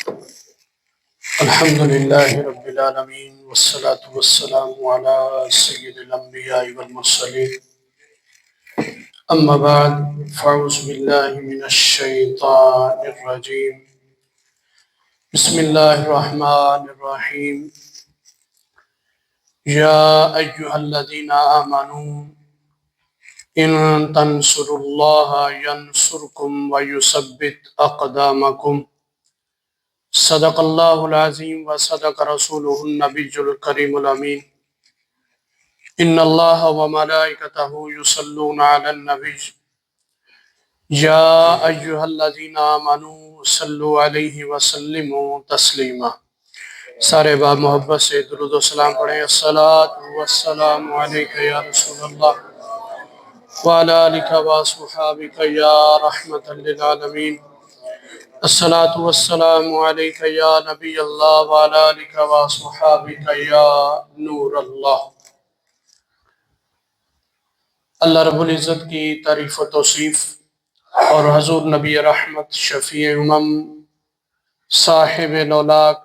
الحمد لله رب العالمين والصلاة والسلام على سيد الأنبياء والمرسلين أما بعد فأعوذ بالله من الشيطان الرجيم بسم الله الرحمن الرحيم يا أيها الذين آمنوا إن تنصروا الله ينصركم ويثبت أقدامكم صدق اللہ العظیم و صدق رسولہ النبی الکریم الامین ان اللہ و ملائکتہ یصلون علی النبی یا ایہا الذین آمنوا صلوا علیہ وسلموا تسلیما۔ سارے باب محبت سے درود و سلام پڑھیں۔ الصلاۃ والسلام علیک یا رسول اللہ وعلی آلک واصحابک یا رحمۃ للعالمین۔ الصلاة والسلام علیک یا نبی اللہ وعلی آلک واصحابک یا نور اللہ۔ اللہ رب العزت کی تعریف و توصیف اور حضور نبی رحمت شفیع امم صاحب لولاک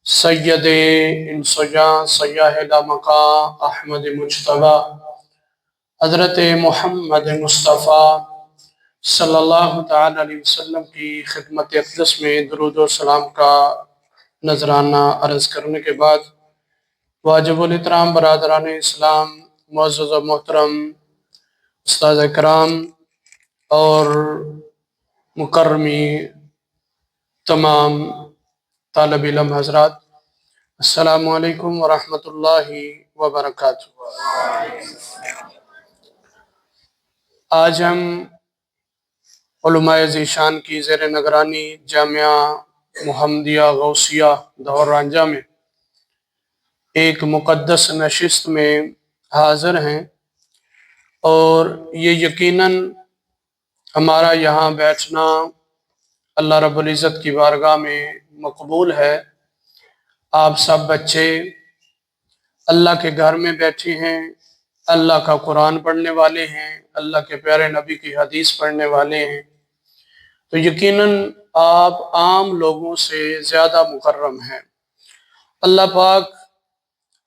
سید انس و جاں سیاح لامکاں احمد مجتبیٰ حضرت محمد مصطفیٰ صلی اللہ تعالی علیہ وسلم کی خدمت اقدس میں درود و سلام کا نذرانہ عرض کرنے کے بعد واجب الاحترام برادران اسلام، معزز و محترم استاد کرام اور مکرمی تمام طالب علم حضرات، السلام علیکم ورحمۃ اللہ وبرکاتہ۔ آج ہم علماء ذیشان کی زیر نگرانی جامعہ محمدیہ غوثیہ دور رانجہ میں ایک مقدس نشست میں حاضر ہیں، اور یہ یقیناً ہمارا یہاں بیٹھنا اللہ رب العزت کی بارگاہ میں مقبول ہے۔ آپ سب بچے اللہ کے گھر میں بیٹھے ہیں، اللہ کا قرآن پڑھنے والے ہیں، اللہ کے پیارے نبی کی حدیث پڑھنے والے ہیں، تو یقیناً آپ عام لوگوں سے زیادہ مکرم ہیں۔ اللہ پاک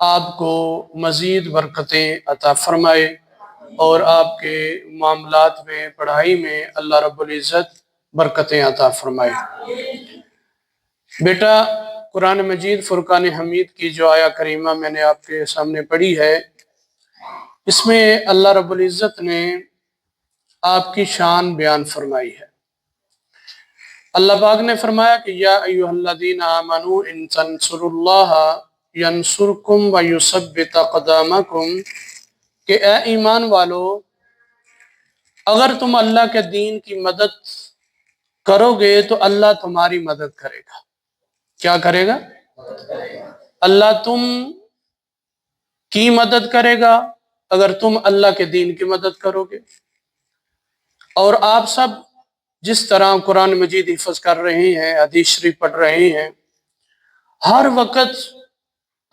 آپ کو مزید برکتیں عطا فرمائے اور آپ کے معاملات میں، پڑھائی میں اللہ رب العزت برکتیں عطا فرمائے۔ بیٹا، قرآن مجید فرقان حمید کی جو آیہ کریمہ میں نے آپ کے سامنے پڑھی ہے، اس میں اللہ رب العزت نے آپ کی شان بیان فرمائی ہے۔ اللہ پاک نے فرمایا کہ یا ایھا الذین آمنوا ان تنصروا اللہ ینصرکم ویثبت اقدامکم، کہ اے ایمان والو، اگر تم اللہ کے دین کی مدد کرو گے تو اللہ تمہاری مدد کرے گا۔ کیا کرے گا؟ اللہ تم کی مدد کرے گا اگر تم اللہ کے دین کی مدد کرو گے۔ اور آپ سب جس طرح قرآن مجید حفظ کر رہے ہیں، حدیث شریف پڑھ رہے ہیں، ہر وقت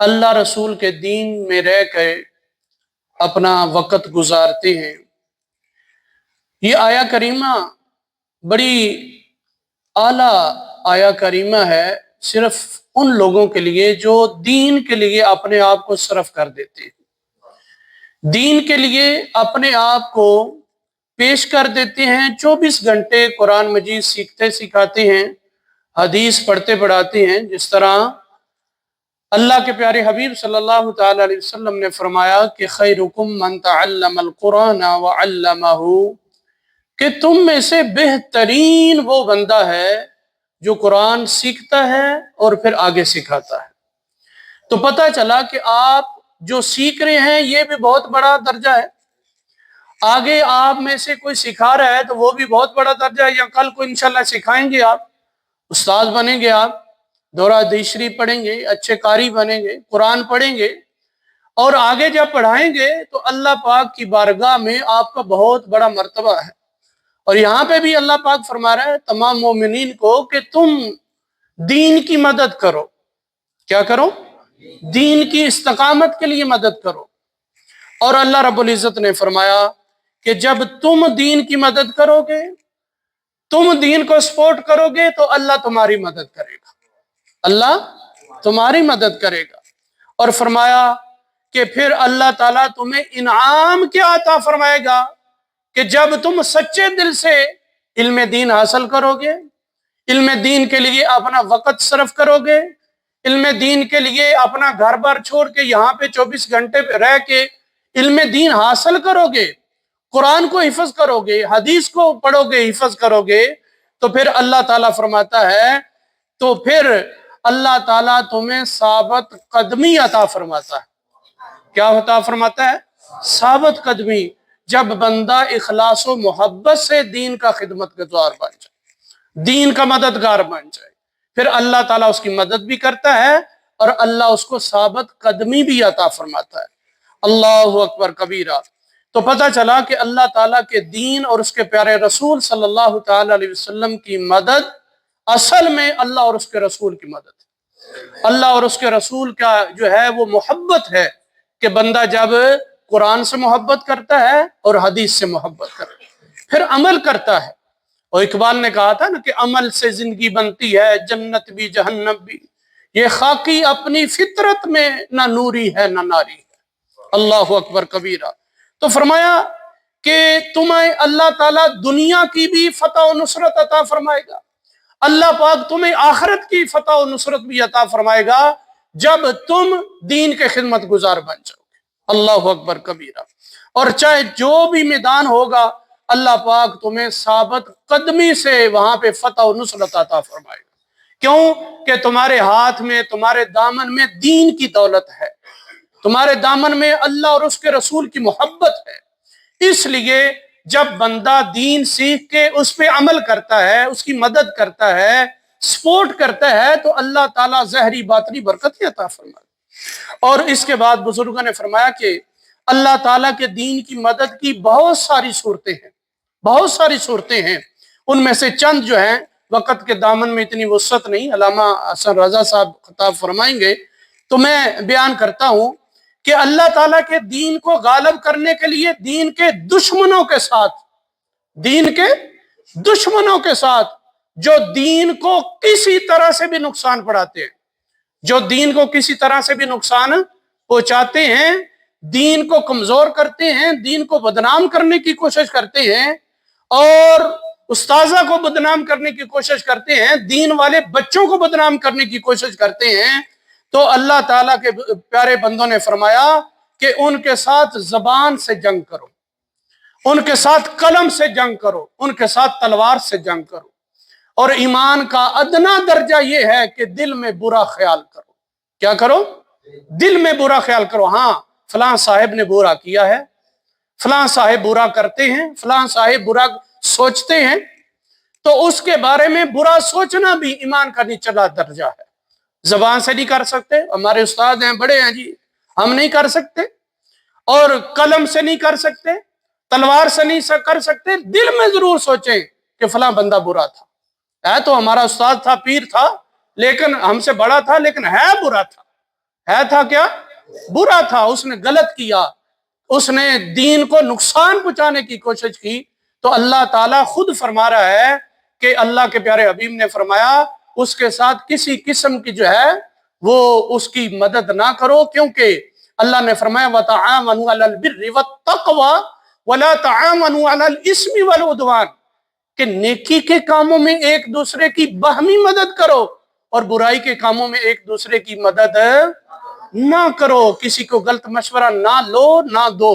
اللہ رسول کے دین میں رہ کے اپنا وقت گزارتے ہیں۔ یہ آیہ کریمہ بڑی اعلیٰ آیہ کریمہ ہے، صرف ان لوگوں کے لیے جو دین کے لیے اپنے آپ کو صرف کر دیتے ہیں، دین کے لیے اپنے آپ کو پیش کر دیتے ہیں، 24 گھنٹے قرآن مجید سیکھتے سکھاتے ہیں، حدیث پڑھتے پڑھاتے ہیں۔ جس طرح اللہ کے پیارے حبیب صلی اللہ تعالی علیہ وسلم نے فرمایا کہ خیرکم من تعلم القرآن وعلمہ، کہ تم میں سے بہترین وہ بندہ ہے جو قرآن سیکھتا ہے اور پھر آگے سکھاتا ہے۔ تو پتہ چلا کہ آپ جو سیکھ رہے ہیں یہ بھی بہت بڑا درجہ ہے، آگے آپ میں سے کوئی سکھا رہا ہے تو وہ بھی بہت بڑا درجہ ہے، یا کل کو انشاءاللہ سکھائیں گے، آپ استاد بنیں گے، آپ دورہ حدیث شریف پڑھیں گے، اچھے قاری بنیں گے، قرآن پڑھیں گے، اور آگے جب پڑھائیں گے تو اللہ پاک کی بارگاہ میں آپ کا بہت بڑا مرتبہ ہے۔ اور یہاں پہ بھی اللہ پاک فرما رہا ہے تمام مومنین کو کہ تم دین کی مدد کرو۔ کیا کرو؟ دین کی استقامت کے لیے مدد کرو۔ اور اللہ رب العزت نے فرمایا کہ جب تم دین کی مدد کرو گے تم دین کو سپورٹ کرو گے تو اللہ تمہاری مدد کرے گا، اللہ تمہاری مدد کرے گا۔ اور فرمایا کہ پھر اللہ تعالیٰ تمہیں انعام کیا عطا فرمائے گا کہ جب تم سچے دل سے علم دین حاصل کرو گے، علم دین کے لیے اپنا وقت صرف کرو گے، علم دین کے لیے اپنا گھر بار چھوڑ کے یہاں پہ 24 گھنٹے رہ کے علم دین حاصل کرو گے، قرآن کو حفظ کرو گے، حدیث کو پڑھو گے، حفظ کرو گے، تو پھر اللہ تعالیٰ فرماتا ہے تو پھر اللہ تعالیٰ تمہیں ثابت قدمی عطا فرماتا ہے۔ کیا عطا فرماتا ہے؟ ثابت قدمی۔ جب بندہ اخلاص و محبت سے دین کا خدمت گزار بن جائے، دین کا مددگار بن جائے، پھر اللہ تعالیٰ اس کی مدد بھی کرتا ہے اور اللہ اس کو ثابت قدمی بھی عطا فرماتا ہے۔ اللہ اکبر کبیرہ۔ تو پتہ چلا کہ اللہ تعالیٰ کے دین اور اس کے پیارے رسول صلی اللہ تعالیٰ علیہ وسلم کی مدد اصل میں اللہ اور اس کے رسول کی مدد ہے۔ اللہ اور اس کے رسول کا جو ہے وہ محبت ہے کہ بندہ جب قرآن سے محبت کرتا ہے اور حدیث سے محبت کرتا ہے پھر عمل کرتا ہے۔ اور اقبال نے کہا تھا نا کہ عمل سے زندگی بنتی ہے، جنت بھی جہنم بھی، یہ خاکی اپنی فطرت میں نہ نوری ہے نہ ناری ہے۔ اللہ اکبر کبیرہ۔ تو فرمایا کہ تمہیں اللہ تعالیٰ دنیا کی بھی فتح و نصرت عطا فرمائے گا، اللہ پاک تمہیں آخرت کی فتح و نصرت بھی عطا فرمائے گا جب تم دین کے خدمت گزار بن جاؤ گے۔ اللہ اکبر کبیرہ۔ اور چاہے جو بھی میدان ہوگا اللہ پاک تمہیں ثابت قدمی سے وہاں پہ فتح و نصرت عطا فرمائے گا۔ کیوں کہ تمہارے ہاتھ میں، تمہارے دامن میں دین کی دولت ہے، تمہارے دامن میں اللہ اور اس کے رسول کی محبت ہے۔ اس لیے جب بندہ دین سیکھ کے اس پہ عمل کرتا ہے، اس کی مدد کرتا ہے، سپورٹ کرتا ہے، تو اللہ تعالیٰ ظاہری باطنی برکت عطا فرمائے۔ اور اس کے بعد بزرگوں نے فرمایا کہ اللہ تعالیٰ کے دین کی مدد کی بہت ساری صورتیں ہیں، بہت ساری صورتیں ہیں۔ ان میں سے چند جو ہیں، وقت کے دامن میں اتنی وسعت نہیں، علامہ حسن رضا صاحب خطاب فرمائیں گے، تو میں بیان کرتا ہوں کہ اللہ تعالیٰ کے دین کو غالب کرنے کے لیے دین کے دشمنوں کے ساتھ، دین کے دشمنوں کے ساتھ جو دین کو کسی طرح سے بھی نقصان پہنچاتے ہیں، جو دین کو کسی طرح سے بھی نقصان پہنچاتے ہیں، دین کو کمزور کرتے ہیں، دین کو بدنام کرنے کی کوشش کرتے ہیں اور استاذہ کو بدنام کرنے کی کوشش کرتے ہیں، دین والے بچوں کو بدنام کرنے کی کوشش کرتے ہیں، تو اللہ تعالیٰ کے پیارے بندوں نے فرمایا کہ ان کے ساتھ زبان سے جنگ کرو، ان کے ساتھ قلم سے جنگ کرو، ان کے ساتھ تلوار سے جنگ کرو۔ اور ایمان کا ادنا درجہ یہ ہے کہ دل میں برا خیال کرو۔ کیا کرو؟ دل میں برا خیال کرو۔ ہاں فلاں صاحب نے برا کیا ہے، فلاں صاحب برا کرتے ہیں، فلاں صاحب برا سوچتے ہیں، تو اس کے بارے میں برا سوچنا بھی ایمان کا نچلا درجہ ہے۔ زبان سے نہیں کر سکتے، ہمارے استاد ہیں بڑے ہیں جی، ہم نہیں کر سکتے، اور قلم سے نہیں کر سکتے، تلوار سے نہیں کر سکتے، دل میں ضرور سوچیں کہ فلاں بندہ برا تھا، ہے تو ہمارا استاد تھا، پیر تھا، لیکن ہم سے بڑا تھا، لیکن ہے برا تھا۔ ہے تھا کیا؟ برا تھا، اس نے غلط کیا، اس نے دین کو نقصان پہنچانے کی کوشش کی۔ تو اللہ تعالیٰ خود فرما رہا ہے کہ اللہ کے پیارے حبیب نے فرمایا اس کے ساتھ کسی قسم کی جو ہے وہ اس کی مدد نہ کرو، کیونکہ اللہ نے فرمایا وَتَعَامَنُوا عَلَى الْبِرِّ وَالتَّقْوَى وَلَا تَعَامَنُوا عَلَى الْإِثْمِ وَالْعُدْوَانِ، کہ نیکی کے کاموں میں ایک دوسرے کی باہمی مدد کرو اور برائی کے کاموں میں ایک دوسرے کی مدد نہ کرو، کسی کو غلط مشورہ نہ لو نہ دو،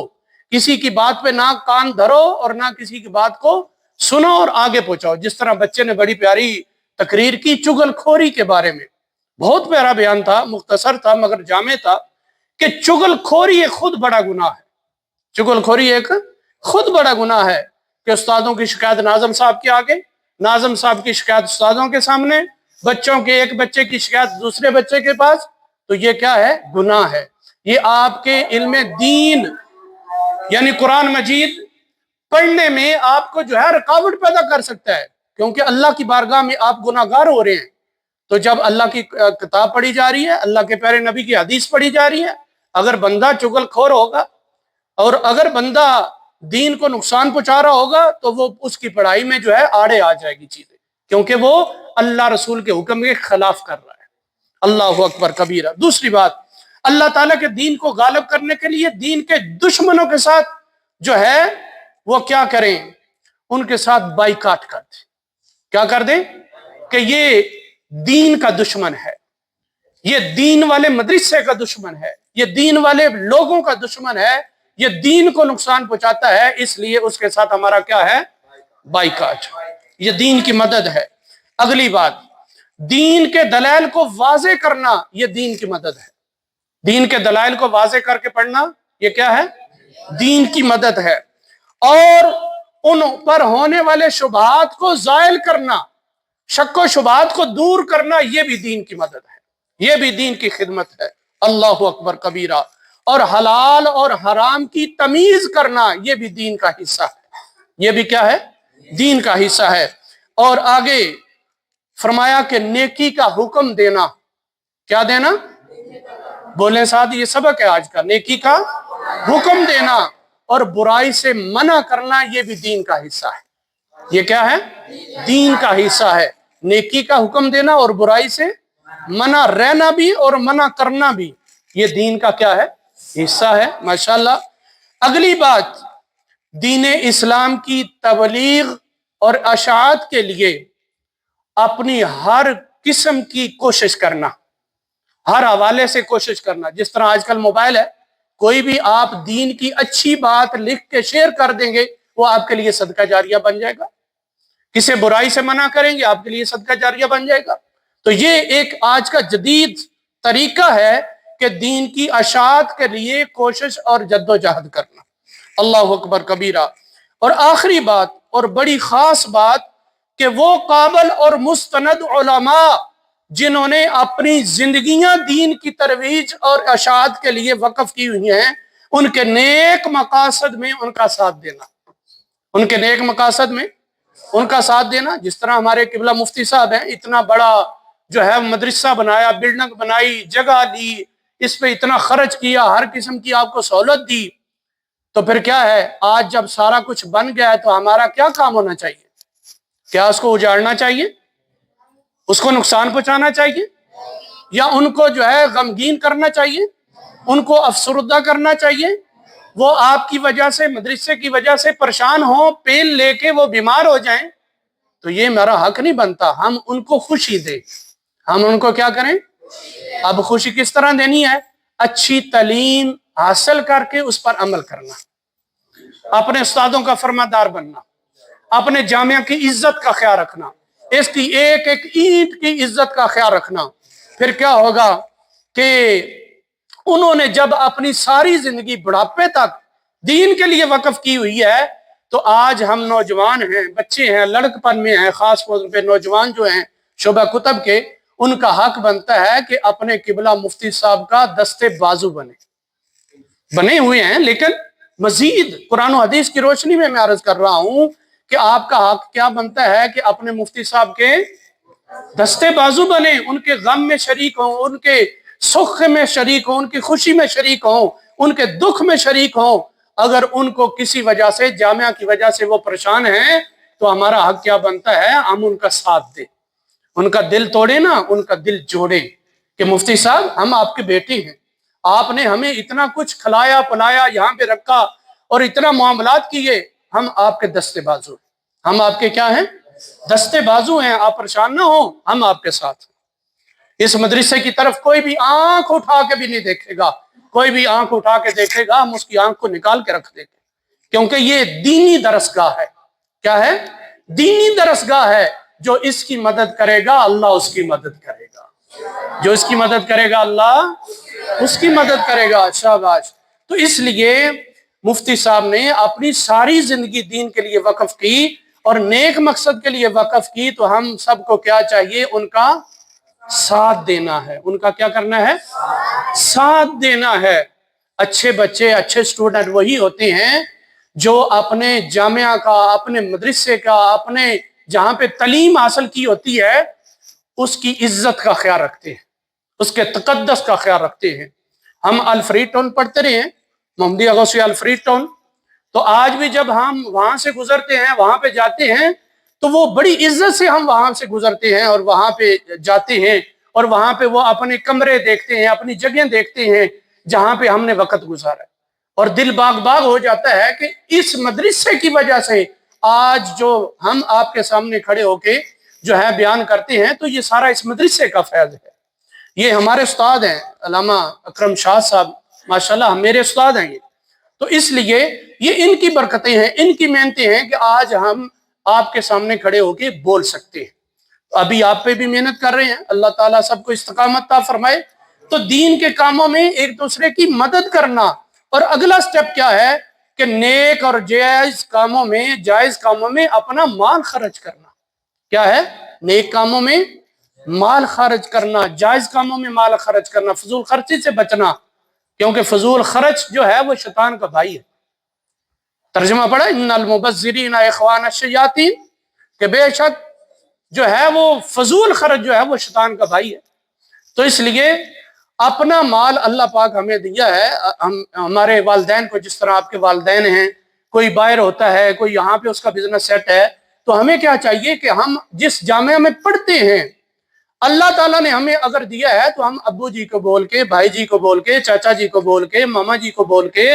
کسی کی بات پہ نہ کان دھرو اور نہ کسی کی بات کو سنو اور آگے پہنچاؤ۔ جس طرح بچے نے بڑی پیاری تقریر کی چغل خوری کے بارے میں، بہت پیارا بیان تھا، مختصر تھا مگر جامع تھا، کہ چغل خوری ایک خود بڑا گناہ ہے، چغل خوری ایک خود بڑا گناہ ہے، کہ استادوں کی شکایت ناظم صاحب کے آگے، ناظم صاحب کی شکایت استادوں کے سامنے، بچوں کے ایک بچے کی شکایت دوسرے بچے کے پاس، تو یہ کیا ہے؟ گناہ ہے۔ یہ آپ کے علم دین یعنی قرآن مجید پڑھنے میں آپ کو جو ہے رکاوٹ پیدا کر سکتا ہے، کیونکہ اللہ کی بارگاہ میں آپ گناہ گار ہو رہے ہیں۔ تو جب اللہ کی کتاب پڑھی جا رہی ہے، اللہ کے پیارے نبی کی حدیث پڑھی جا رہی ہے، اگر بندہ چغل خور ہوگا اور اگر بندہ دین کو نقصان پہنچا رہا ہوگا تو وہ اس کی پڑھائی میں جو ہے آڑے آ جائے گی چیزیں، کیونکہ وہ اللہ رسول کے حکم کے خلاف کر رہا ہے۔ اللہ اکبر کبیرہ۔ دوسری بات، اللہ تعالیٰ کے دین کو غالب کرنے کے لیے دین کے دشمنوں کے ساتھ جو ہے وہ کیا کریں، ان کے ساتھ بائیکاٹ کر دیں۔ کیا کر دیں کہ یہ دین کا دشمن ہے، یہ دین والے مدرسے کا دشمن ہے، یہ دین والے لوگوں کا دشمن ہے، یہ دین کو نقصان پہنچاتا ہے، اس لیے اس کے ساتھ ہمارا کیا ہے، بائیکاٹ۔ یہ دین کی مدد ہے۔ اگلی بات، دین کے دلائل کو واضح کرنا، یہ دین کی مدد ہے۔ دین کے دلائل کو واضح کر کے پڑھنا، یہ کیا ہے، دین کی مدد ہے۔ اور ان پر ہونے والے شبہات کو زائل کرنا، شک و شبہات کو دور کرنا، یہ بھی دین کی مدد ہے، یہ بھی دین کی خدمت ہے۔ اللہ اکبر کبیرہ۔ اور حلال اور حرام کی تمیز کرنا، یہ بھی دین کا حصہ ہے، یہ بھی کیا ہے، دین کا حصہ ہے۔ اور آگے فرمایا کہ نیکی کا حکم دینا، کیا دینا، بولیں ساتھ، یہ سبق ہے آج کا، نیکی کا حکم دینا اور برائی سے منع کرنا، یہ بھی دین کا حصہ ہے۔ یہ کیا ہے، دین کا حصہ ہے۔ نیکی کا حکم دینا اور برائی سے منع رہنا بھی اور منع کرنا بھی، یہ دین کا کیا ہے، حصہ ہے۔ ماشاءاللہ۔ اگلی بات، دین اسلام کی تبلیغ اور اشاعت کے لیے اپنی ہر قسم کی کوشش کرنا، ہر حوالے سے کوشش کرنا۔ جس طرح آج کل موبائل ہے، کوئی بھی آپ دین کی اچھی بات لکھ کے شیئر کر دیں گے، وہ آپ کے لیے صدقہ جاریہ بن جائے گا۔ کسی برائی سے منع کریں گے، آپ کے لیے صدقہ جاریہ بن جائے گا۔ تو یہ ایک آج کا جدید طریقہ ہے کہ دین کی اشاعت کے لیے کوشش اور جد و جہد کرنا۔ اللہ اکبر کبیرہ۔ اور آخری بات اور بڑی خاص بات کہ وہ قابل اور مستند علماء جنہوں نے اپنی زندگیاں دین کی ترویج اور اشاعت کے لیے وقف کی ہوئی ہیں، ان کے نیک مقاصد میں ان کا ساتھ دینا، ان کے نیک مقاصد میں ان کا ساتھ دینا۔ جس طرح ہمارے قبلہ مفتی صاحب ہیں، اتنا بڑا جو ہے مدرسہ بنایا، بلڈنگ بنائی، جگہ لی، اس پہ اتنا خرچ کیا، ہر قسم کی آپ کو سہولت دی، تو پھر کیا ہے، آج جب سارا کچھ بن گیا ہے تو ہمارا کیا کام ہونا چاہیے؟ کیا اس کو اجاڑنا چاہیے، اس کو نقصان پہنچانا چاہیے، یا ان کو جو ہے غمگین کرنا چاہیے، ان کو افسردہ کرنا چاہیے؟ وہ آپ کی وجہ سے، مدرسے کی وجہ سے پریشان ہوں، پین لے کے وہ بیمار ہو جائیں، تو یہ میرا حق نہیں بنتا۔ ہم ان کو خوشی دیں، ہم ان کو کیا کریں؟ اب خوشی کس طرح دینی ہے؟ اچھی تعلیم حاصل کر کے اس پر عمل کرنا، اپنے استادوں کا فرمانبردار بننا، اپنے جامعہ کی عزت کا خیال رکھنا، اس کی ایک ایک اینٹ کی عزت کا خیال رکھنا۔ پھر کیا ہوگا کہ انہوں نے جب اپنی ساری زندگی بڑھاپے تک دین کے لیے وقف کی ہوئی ہے، تو آج ہم نوجوان ہیں، بچے ہیں، لڑکپن میں ہیں، خاص طور پہ نوجوان جو ہیں شعبہ کتب کے، ان کا حق بنتا ہے کہ اپنے قبلہ مفتی صاحب کا دستے بازو بنے ہوئے ہیں، لیکن مزید قرآن و حدیث کی روشنی میں عرض کر رہا ہوں کہ آپ کا حق کیا بنتا ہے کہ اپنے مفتی صاحب کے دستے بازو بنے، ان کے غم میں شریک ہوں، ان کے سکھ میں شریک ہوں، ان کی خوشی میں شریک ہوں، ان کے دکھ میں شریک ہوں۔ اگر ان کو کسی وجہ سے، جامعہ کی وجہ سے وہ پریشان ہیں، تو ہمارا حق کیا بنتا ہے؟ ہم ان کا ساتھ دیں، ان کا دل توڑے نا، ان کا دل جوڑے کہ مفتی صاحب ہم آپ کے بیٹے ہیں، آپ نے ہمیں اتنا کچھ کھلایا پلایا، یہاں پہ رکھا اور اتنا معاملات کیے، ہم آپ کے دستے بازو ہیں، ہم آپ کے کیا ہیں؟ دستے بازو ہیں، آپ پریشان نہ ہوں، ہم آپ کے ساتھ ہیں۔ اس مدرسے کی طرف کوئی بھی آنکھ اٹھا کے بھی نہیں دیکھے گا، کوئی بھی آنکھ اٹھا کے دیکھے گا ہم اس کی آنکھ کو نکال کے رکھ دیں گے، کیونکہ یہ دینی درسگاہ ہے۔ کیا ہے؟ دینی درسگاہ ہے۔ جو اس کی مدد کرے گا اللہ اس کی مدد کرے گا، جو اس کی مدد کرے گا اللہ اس کی مدد کرے گا۔ شاباش۔ تو اس لیے مفتی صاحب نے اپنی ساری زندگی دین کے لیے وقف کی اور نیک مقصد کے لیے وقف کی، تو ہم سب کو کیا چاہیے؟ ان کا ساتھ دینا ہے۔ ان کا کیا کرنا ہے؟ ساتھ دینا ہے۔ اچھے بچے، اچھے سٹوڈنٹ وہی ہوتے ہیں جو اپنے جامعہ کا، اپنے مدرسے کا، اپنے جہاں پہ تعلیم حاصل کی ہوتی ہے اس کی عزت کا خیال رکھتے ہیں، اس کے تقدس کا خیال رکھتے ہیں۔ ہم الفریڈ ٹون پڑھتے رہے ہیں، محمدیہ غوثیہ الفریڈ ٹون، تو آج بھی جب ہم وہاں سے گزرتے ہیں، وہاں پہ جاتے ہیں، تو وہ بڑی عزت سے ہم وہاں سے گزرتے ہیں اور وہاں پہ جاتے ہیں، اور وہاں پہ وہ اپنے کمرے دیکھتے ہیں، اپنی جگہیں دیکھتے ہیں جہاں پہ ہم نے وقت گزارا، اور دل باغ باغ ہو جاتا ہے کہ اس مدرسے کی وجہ سے آج جو ہم آپ کے سامنے کھڑے ہو کے جو ہے بیان کرتے ہیں، تو یہ سارا اس مدرسے کا فیض ہے۔ یہ ہمارے استاد ہیں علامہ اکرم شاہ صاحب، ماشاءاللہ میرے استاد ہیں یہ، تو اس لیے یہ ان کی برکتیں ہیں، ان کی محنتیں ہیں کہ آج ہم آپ کے سامنے کھڑے ہو کے بول سکتے ہیں۔ ابھی آپ پہ بھی محنت کر رہے ہیں، اللہ تعالیٰ سب کو استقامت عطا فرمائے۔ تو دین کے کاموں میں ایک دوسرے کی مدد کرنا، اور اگلا سٹیپ کیا ہے کہ نیک اور جائز کاموں میں اپنا مال خرچ کرنا۔ کیا ہے؟ نیک کاموں میں مال خرچ کرنا، جائز کاموں میں مال خرچ کرنا، فضول خرچی سے بچنا، کیونکہ فضول خرچ جو ہے وہ شیطان کا بھائی ہے۔ ترجمہ پڑھا، ان المبذرین اخوان الشیاطین، کہ بے شک جو ہے وہ فضول خرچ جو ہے وہ شیطان کا بھائی ہے۔ تو اس لیے اپنا مال اللہ پاک ہمیں دیا ہے، ہمارے والدین کو، جس طرح آپ کے والدین ہیں، کوئی باہر ہوتا ہے، کوئی یہاں پہ اس کا بزنس سیٹ ہے، تو ہمیں کیا چاہیے کہ ہم جس جامعہ میں پڑھتے ہیں، اللہ تعالیٰ نے ہمیں اگر دیا ہے تو ہم ابو جی کو بول کے، بھائی جی کو بول کے، چاچا جی کو بول کے، ماما جی کو بول کے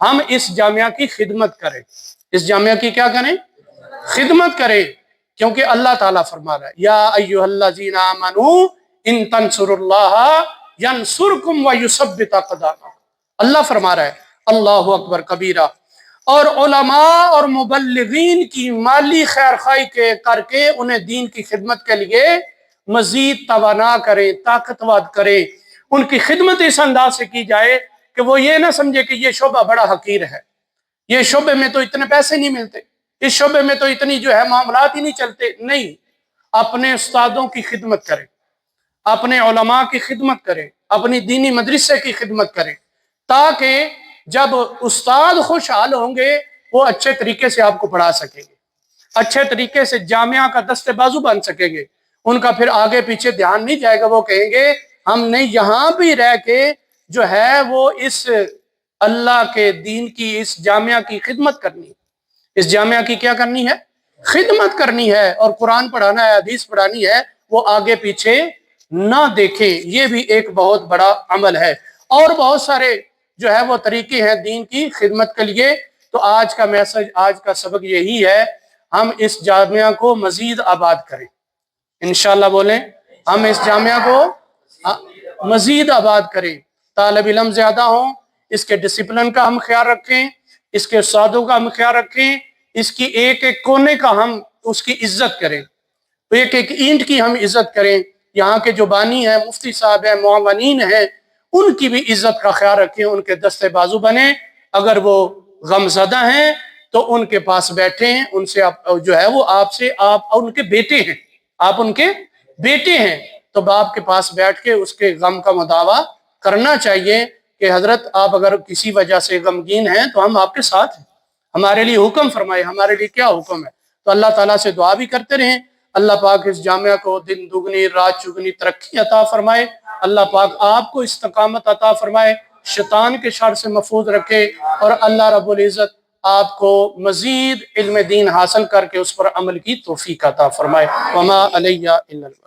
ہم اس جامعہ کی خدمت کریں۔ اس جامعہ کی کیا کریں؟ خدمت کریں، کیونکہ اللہ تعالیٰ فرما رہا ہے یا ایھا الذین آمنوا ان تنصروا اللہ ینصرکم ویثبت اقدامکم۔ اللہ فرما رہا ہے، اللہ اکبر کبیرہ، اور علماء اور مبلغین کی مالی خیر خواہی کر کے انہیں دین کی خدمت کے لیے مزید توانا کریں، طاقتور کریں۔ ان کی خدمت اس انداز سے کی جائے کہ وہ یہ نہ سمجھے کہ یہ شعبہ بڑا حقیر ہے، یہ شعبے میں تو اتنے پیسے نہیں ملتے، اس شعبے میں تو اتنی جو ہے معاملات ہی نہیں چلتے۔ نہیں، اپنے استادوں کی خدمت کریں، اپنے علماء کی خدمت کریں، اپنی دینی مدرسے کی خدمت کریں، تاکہ جب استاد خوشحال ہوں گے وہ اچھے طریقے سے آپ کو پڑھا سکیں گے، اچھے طریقے سے جامعہ کا دست بازو بن سکیں گے۔ ان کا پھر آگے پیچھے دھیان نہیں جائے گا، وہ کہیں گے ہم نے یہاں بھی رہ کے جو ہے وہ اس اللہ کے دین کی اس جامعہ کی خدمت کرنی ہے۔ اس جامعہ کی کیا کرنی ہے؟ خدمت کرنی ہے، اور قرآن پڑھانا ہے، حدیث پڑھانی ہے، وہ آگے پیچھے نہ دیکھیں۔ یہ بھی ایک بہت بڑا عمل ہے، اور بہت سارے جو ہے وہ طریقے ہیں دین کی خدمت کے لیے۔ تو آج کا میسج، آج کا سبق یہی ہے، ہم اس جامعہ کو مزید آباد کریں، انشاءاللہ بولیں، ہم اس جامعہ کو مزید آباد کریں، طالب علم زیادہ ہوں، اس کے ڈسپلن کا ہم خیال رکھیں، اس کے استادوں کا ہم خیال رکھیں، اس کی ایک ایک کونے کا ہم اس کی عزت کریں، ایک ایک اینٹ کی ہم عزت کریں۔ یہاں کے جو بانی ہیں، مفتی صاحب ہیں، معاونین ہیں، ان کی بھی عزت کا خیال رکھیں، ان کے دستے بازو بنیں۔ اگر وہ غم زدہ ہیں تو ان کے پاس بیٹھیں، ان سے جو ہے وہ آپ ان کے بیٹے ہیں، آپ ان کے بیٹے ہیں، تو باپ کے پاس بیٹھ کے اس کے غم کا مداوع کرنا چاہیے کہ حضرت آپ اگر کسی وجہ سے غمگین ہیں تو ہم آپ کے ساتھ ہیں، ہمارے لیے حکم فرمائے، ہمارے لیے کیا حکم ہے۔ تو اللہ تعالیٰ سے دعا بھی کرتے رہیں، اللہ پاک اس جامعہ کو دن دگنی رات چگنی ترقی عطا فرمائے، اللہ پاک آپ کو استقامت عطا فرمائے، شیطان کے شر سے محفوظ رکھے، اور اللہ رب العزت آپ کو مزید علم دین حاصل کر کے اس پر عمل کی توفیق عطا فرمائے۔ وما علیہ الا البلاغ۔